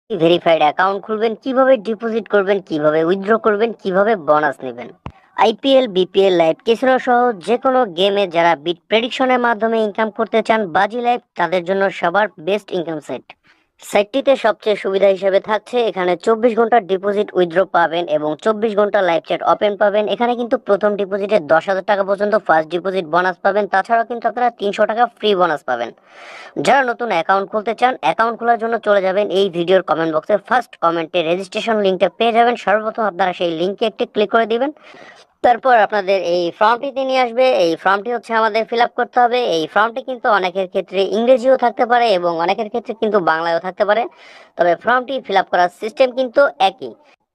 Verified account খুলবেন, কিভাবে deposit করবেন, কিভাবে উইথড্র করবেন, কিভাবে বোনাস নেবেন। আইপিএল, বিপিএল, লাইভ ক্যাসিনো সহ যে কোনো গেমে যারা বিট প্রেডিকশনের মাধ্যমে ইনকাম করতে চান, বাজি লাইভ তাদের জন্য সবার বেস্ট ইনকাম সাইট। সাইটটিতে সবচেয়ে সুবিধা হিসেবে থাকছে এখানে 24 ঘন্টা ডিপোজিট উইথড্র পাবেন এবং 24 ঘন্টা লাইভ চ্যাট ওপেন পাবেন। এখানে কিন্তু প্রথম ডিপোজিটে 10,000 টাকা পর্যন্ত ফার্স্ট ডিপোজিট বোনাস পাবেন। তাছাড়াও কিন্তু আপনারা 300 টাকা ফ্রি বোনাস পাবেন। যারা নতুন অ্যাকাউন্ট খুলতে চান, অ্যাকাউন্ট খোলার জন্য চলে যাবেন এই ভিডিওর কমেন্ট বক্সে, ফার্স্ট কমেন্টে রেজিস্ট্রেশন লিঙ্কটা পেয়ে যাবেন। সর্বপ্রথম আপনারা সেই লিঙ্কে একটি ক্লিক করে দিবেন। তারপর আপনাদের এই ফর্মটিতে নিয়ে আসবে। এই ফর্মটি হচ্ছে আমাদের ফিল আপ করতে হবে। এই ফর্মটি কিন্তু অনেকের ক্ষেত্রে ইংরেজিও থাকতে পারে এবং অনেকের ক্ষেত্রে কিন্তু বাংলায়ও থাকতে পারে, তবে ফর্মটি ফিল আপ করার সিস্টেম কিন্তু একই।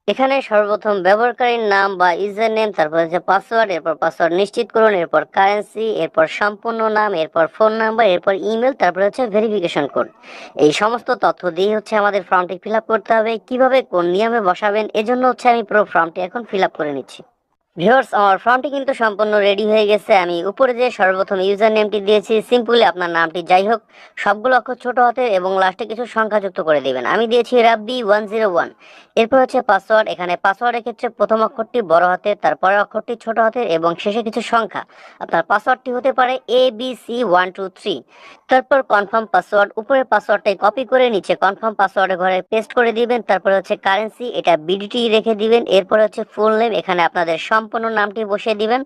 এখানে সর্বপ্রথম ব্যবহারকারীর নাম বা ইউজার নেম, তারপর হচ্ছে পাসওয়ার্ড, এরপর পাসওয়ার্ড নিশ্চিত করুন, এরপর কারেন্সি, এরপর সম্পূর্ণ নাম, এরপর ফোন নাম্বার, এরপর ইমেল, তারপর হচ্ছে ভেরিফিকেশন কোড। এই সমস্ত তথ্য দিয়ে হচ্ছে আমাদের ফর্মটি ফিল আপ করতে হবে। কিভাবে কোন নিয়মে বসাবেন এজন্য হচ্ছে আমি পুরো ফর্মটি এখন ফিল আপ করে নিচ্ছি। ভিউয়ার্স, আমার ফর্মটি কিন্তু সম্পূর্ণ রেডি হয়ে গেছে। আমি উপরে যে সর্বপ্রথম ইউজার নেমটি দিয়েছি, সিম্পলি আপনার নামটি যাই হোক সবগুলো অক্ষর ছোট হাতের এবং লাস্টে কিছু সংখ্যা যুক্ত করে দিবেন। আমি দিয়েছি রাব্বি 101। এরপর হচ্ছে পাসওয়ার্ড। এখানে পাসওয়ার্ডের ক্ষেত্রে প্রথম অক্ষরটি বড় হাতের, তারপরের অক্ষরটি ছোট হাতের এবং শেষে কিছু সংখ্যা। আপনার পাসওয়ার্ডটি হতে পারে ABC123। তারপর কনফার্ম পাসওয়ার্ড, উপরের পাসওয়ার্ডটাই কপি করে নিচে কনফার্ম পাসওয়ার্ডের ঘরে পেস্ট করে দিবেন। তারপর হচ্ছে কারেন্সি, এটা বিডিটি রেখে দিবেন। এরপর হচ্ছে ফুল নেম, এখানে আপনাদের সম্পূর্ণ নামটি বসিয়ে দিবেন।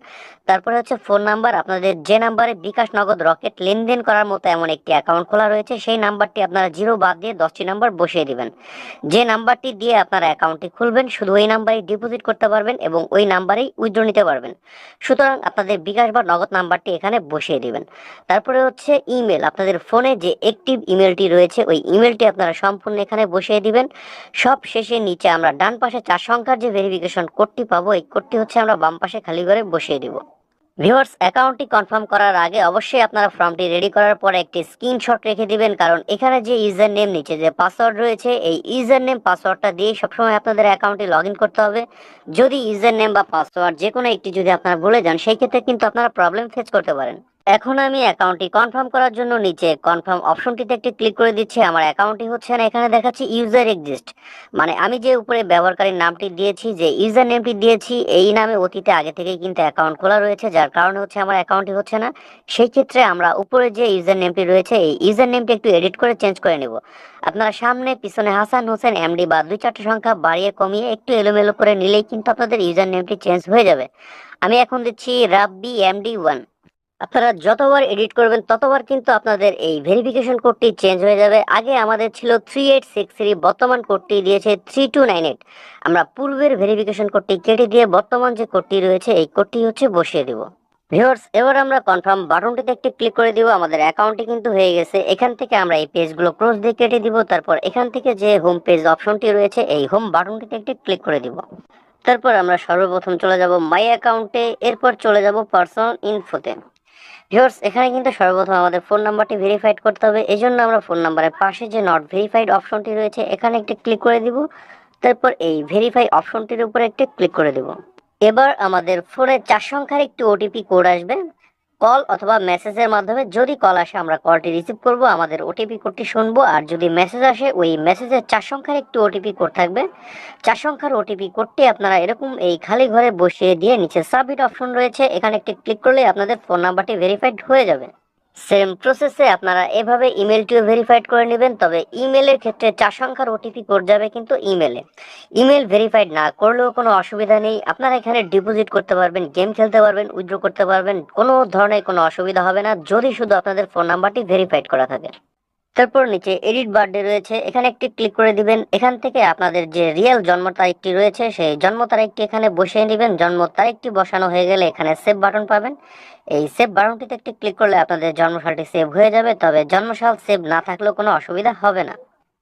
তারপরে হচ্ছে ফোন নাম্বার, আপনাদের যে নাম্বারে বিকাশ, নগদ, রকেট লেনদেন করার মতো এমন একটি অ্যাকাউন্ট খোলা রয়েছে সেই নাম্বারটি আপনারা জিরো বাদ দিয়ে 10টি নাম্বার বসিয়ে দিবেন। যে নাম্বারটি দিয়ে আপনারা অ্যাকাউন্টটি খুলবেন শুধু ওই নাম্বারেই ডিপোজিট করতে পারবেন এবং ওই নাম্বারেই উইথড্র নিতে পারবেন। সুতরাং আপনাদের বিকাশ বা নগদ নাম্বারটি এখানে বসিয়ে দিবেন। তারপরে হচ্ছে ইমেল, আপনাদের ফোনে যে অ্যাক্টিভ ইমেলটি রয়েছে ওই ইমেলটি আপনারা সম্পূর্ণ এখানে বসিয়ে দিবেন। সব শেষে নিচে আমরা ডান পাশে 4 সংখ্যার যে ভেরিফিকেশন কোডটি পাবো, এই কোডটি হচ্ছে আমরা বাম পাশে খালি করে বসিয়ে দিব। ভিউয়ার্স, অ্যাকাউন্টটি কনফার্ম করার আগে অবশ্যই আপনারা ফর্মটি রেডি করার পরে একটি স্ক্রিনশট রেখে দিবেন, কারণ এখানে যে ইউজার নেম নিচে যে পাসওয়ার্ড রয়েছে এই ইউজার নেম পাসওয়ার্ডটা দিয়ে সবসময় আপনাদের অ্যাকাউন্টে লগ ইন করতে হবে। যদি ইউজার নেম বা পাসওয়ার্ড যে কোনো একটি যদি আপনারা ভুলে যান সেই ক্ষেত্রে কিন্তু আপনারা প্রবলেম ফেস করতে পারেন। এখন আমি অ্যাকাউন্টটি কনফার্ম করার জন্য নিচে কনফার্ম অপশনটিতে একটি ক্লিক করে দিচ্ছি। আমার অ্যাকাউন্টটি হচ্ছে না, এখানে দেখাচ্ছি ইউজার এক্সিস্ট, মানে আমি যে উপরে ব্যবহারকারীর নামটি দিয়েছি, যে ইউজার নেমটি দিয়েছি এই নামে অতীতে আগে থেকেই কিন্তু অ্যাকাউন্ট খোলা রয়েছে, যার কারণে হচ্ছে আমার অ্যাকাউন্টটি হচ্ছে না। সেই ক্ষেত্রে আমরা উপরে যে ইউজার নেমটি রয়েছে এই ইউজার নেমটি একটু এডিট করে চেঞ্জ করে নেব। আপনারা সামনে পিছনে হাসান হোসেন এমডি বা 2-4টি সংখ্যা বাড়িয়ে কমিয়ে একটু এলোমেলো করে নিলেই কিন্তু আপনাদের ইউজার নেমটি চেঞ্জ হয়ে যাবে। আমি এখন দিচ্ছি রাব্বি MD1। আপনারা যতবার এডিট করবেন ততবার কিন্তু আপনাদের এই ভেরিফিকেশন কোডটি চেঞ্জ হয়ে যাবে। আগে আমাদের ছিল 3863, বর্তমান কোডটি দিয়েছে 3298। আমরা পূর্বের ভেরিফিকেশন কোডটি কেটে দিয়ে বর্তমান যে কোডটি রয়েছে এই কোডটি হচ্ছে বসিয়ে দিব। ভিউয়ার্স, এবার আমরা কনফার্ম বাটনটিতে একটি ক্লিক করে দিব। আমাদের অ্যাকাউন্টটি কিন্তু হয়ে গেছে। এখান থেকে আমরা এই পেজগুলো ক্রস দিয়ে কেটে দিব। তারপর এখান থেকে যে হোম পেজ অপশনটি রয়েছে এই হোম বাটনটিতে একটি ক্লিক করে দিব। তারপর আমরা সর্বপ্রথম চলে যাব মাই অ্যাকাউন্টে, এরপর চলে যাব পার্সোনাল ইনফোতে। ভিউয়ার্স, এখানে কিন্তু সর্বপ্রথম আমাদের ফোন নাম্বারটি ভেরিফাইড করতে হবে। এই জন্য আমরা ফোন নাম্বারের পাশে যে নট ভেরিফাইড অপশনটি রয়েছে এখানে একটি ক্লিক করে দিব। তারপর এই ভেরিফাই অপশনটির উপরে একটি ক্লিক করে দিব। এবার আমাদের ফোনে 4 সংখ্যার একটি ওটিপি কোড আসবে। কল অথবা মেসেজের মাধ্যমে, যদি কল আসে আমরা কলটি রিসিভ করব, আমাদের ওটিপি কোডটি শুনবো, আর যদি মেসেজ আসে ওই মেসেজের 4 সংখ্যার একটি ওটিপি কোড থাকবে। 4 সংখ্যার ওটিপি কোডটি আপনারা এরকম এই খালি ঘরে বসিয়ে দিয়ে নিচে সাবমিট অপশন রয়েছে এখানে একটি ক্লিক করলে আপনাদের ফোন নাম্বারটি ভেরিফাইড হয়ে যাবে। সেম প্রসেসে আপনারা এভাবে ইমেলটিও ভেরিফাইড করে নেবেন, তবে ইমেলের ক্ষেত্রে 4 সংখ্যার ওটিপি কোড যাবে কিন্তু ইমেলে। ইমেল ভেরিফাইড না করলেও কোনো অসুবিধা নেই, আপনারা এখানে ডিপোজিট করতে পারবেন, গেম খেলতে পারবেন, উইথড্র করতে পারবেন, কোনো ধরনের কোনো অসুবিধা হবে না যদি শুধু আপনাদের ফোন নাম্বারটি ভেরিফাইড করা থাকে। তারপর নিচে এডিট বার্থডে রয়েছে এখানে একটি ক্লিক করে দিবেন। এখান থেকে আপনাদের যে রিয়েল জন্ম তারিখটি রয়েছে সেই জন্ম তারিখটি এখানে বসিয়ে নেবেন। জন্ম তারিখটি বসানো হয়ে গেলে এখানে সেভ বাটন পাবেন। এই সেভ বাটনটিতে একটি ক্লিক করলে আপনাদের জন্মসালটি সেভ হয়ে যাবে, তবে জন্মসাল সেভ না থাকলেও কোনো অসুবিধা হবে না।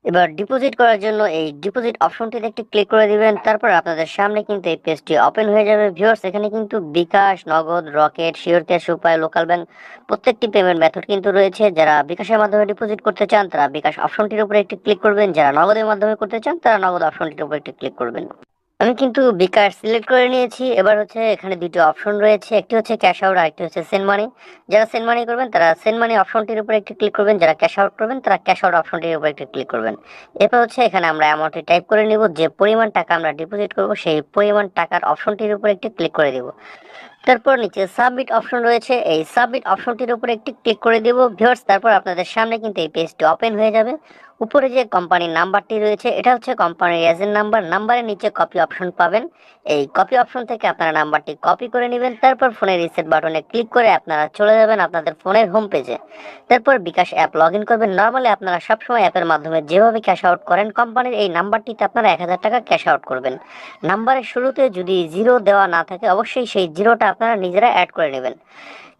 এবার ডিপোজিট করার জন্য এই ডিপোজিট অপশনটিতে একটি ক্লিক করে দিবেন। তারপর আপনাদের সামনে কিন্তু এই পেজটি ওপেন হয়ে যাবে। ভিউয়ার্স, এখানে কিন্তু বিকাশ, নগদ, রকেট, শিওর ক্যাশ, উপায়, লোকাল ব্যাংক প্রত্যেকটি পেমেন্ট মেথড কিন্তু রয়েছে। যারা বিকাশের মাধ্যমে ডিপোজিট করতে চান তারা বিকাশ অপশনটির উপরে একটি ক্লিক করবেন, যারা নগদের মাধ্যমে করতে চান তারা নগদ অপশনটির উপরে একটি ক্লিক করবেন। আমি কিন্তু বিকাশ সিলেক্ট করে নিয়েছি। এবার হচ্ছে এখানে দুটো অপশন রয়েছে, একটি হচ্ছে ক্যাশ আউট আর একটি হচ্ছে সেন্ড মানি। যারা সেন্ড মানি করবেন তারা সেন্ড মানি অপশনটির উপর একটি ক্লিক করবেন, যারা ক্যাশ আউট করবেন তারা ক্যাশ আউট অপশনটির উপর একটি ক্লিক করবেন। এরপর হচ্ছে এখানে আমরা অ্যামাউন্টটি টাইপ করে নিব, যে পরিমাণ টাকা আমরা ডিপোজিট করব সেই পরিমাণ টাকার অপশনটির উপর একটি ক্লিক করে দিব। তারপর নিচে সাবমিট অপশন রয়েছে, এই সাবমিট অপশনটির উপর একটি ক্লিক করে দেব ভিউয়ার্স। তারপর আপনাদের সামনে কিন্তু এই পেজটি ওপেন হয়ে যাবে। উপরে যে কোম্পানির নাম্বারটি রয়েছে এটা হচ্ছে কোম্পানির এজেন্ট নাম্বার, নাম্বারের নিচে কপি অপশন পাবেন। এই কপি অপশন থেকে আপনারা নাম্বারটি কপি করে নেবেন। তারপর ফোনের রিসেট বাটনে ক্লিক করে আপনারা চলে যাবেন আপনাদের ফোনের হোম পেজে। তারপর বিকাশ অ্যাপ লগ ইন করবেন। নর্মালি আপনারা সবসময় অ্যাপের মাধ্যমে যেভাবে ক্যাশ আউট করেন কোম্পানির এই নাম্বারটিতে আপনারা 1000 টাকা ক্যাশ আউট করবেন। নাম্বারের শুরুতে যদি জিরো দেওয়া না থাকে অবশ্যই সেই জিরোটা আপনারা নিজেরা অ্যাড করে নেবেন।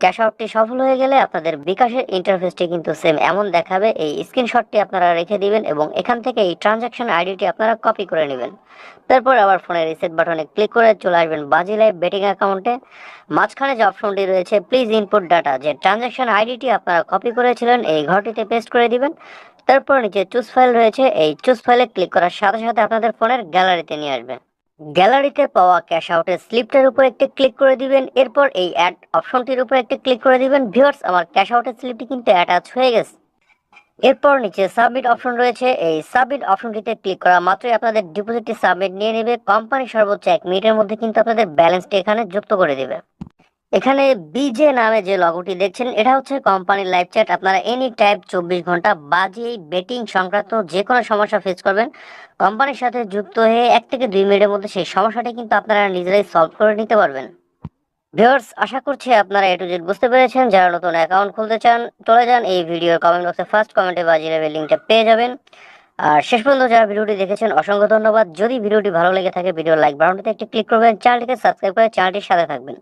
ক্যাশ আউটটি সফল হয়ে গেলে আপনাদের বিকাশের ইন্টারফেসটি কিন্তু সেম এমন দেখাবে। এই স্ক্রিনশটটি আপনারা রেখে দিবেন এবং এখান থেকে এই ট্রানজাকশন আইডিটি আপনারা কপি করে নেবেন। তারপর আবার ফোনের রিসেট বাটনে ক্লিক করে চলে আসবেন বাজি লাইভ বেটিং অ্যাকাউন্টে। মাঝখানে যে অপশনটি রয়েছে প্লিজ ইনপুট ডাটা, যে ট্রানজাকশন আইডিটি আপনারা কপি করেছিলেন এই ঘরটিতে পেস্ট করে দিবেন। তারপর নিচে চুজ ফাইল রয়েছে, এই চুজ ফাইলে ক্লিক করার সাথে সাথে আপনাদের ফোনের গ্যালারিতে নিয়ে আসবে। গ্যালারিতে পাওয়া ক্যাশ আউটের স্লিপটার উপর একটি ক্লিক করে দিবেন। এরপর এই অ্যাড অপশনটির উপর একটি ক্লিক করে দিবেন। ভিউয়ার্স, আমার ক্যাশ আউটের স্লিপটি কিন্তু অ্যাটাচ হয়ে গেছে। এরপর নিচে সাবমিট অপশন রয়েছে, এই সাবমিট অপশনটিতে ক্লিক করা মাত্রই আপনাদের ডিপোজিটটি সাবমিট নিয়ে নেবে। কোম্পানি সর্বোচ্চ 1 মিনিটের মধ্যে কিন্তু আপনাদের ব্যালেন্সটি এখানে যুক্ত করে দেবে। এখানে বিজে নামে যে লগোটি দেখছেন এটা হচ্ছে কোম্পানির লাইভ চ্যাট। আপনারা এনি টাইম 24 ঘন্টা বাজি বেটিং সংক্রান্ত যে কোনো সমস্যা ফেস করবেন কোম্পানির সাথে যুক্ত হয়ে 1 থেকে 2 মিনিটের মধ্যে সেই সমস্যাটি কিন্তু আপনারা নিজেরাই সলভ করে নিতে পারবেন। ভিউয়ার্স, আশা করছি আপনারা এ টু জেড বুঝতে পেরেছেন। যারা নতুন অ্যাকাউন্ট খুলতে চান চলে যান এই ভিডিওর কমেন্ট বক্সে, ফার্স্ট কমেন্টে বাজি লেভেল লিঙ্কটা পেয়ে যাবেন। আর শেষ পর্যন্ত যারা ভিডিওটি দেখেছেন অসংখ্য ধন্যবাদ। যদি ভিডিওটি ভালো লেগে থাকে ভিডিও লাইক বাটনটিতে একটি ক্লিক করবেন, চ্যানেলটিকে সাবস্ক্রাইব করে চ্যানেলটির সাথে থাকবেন।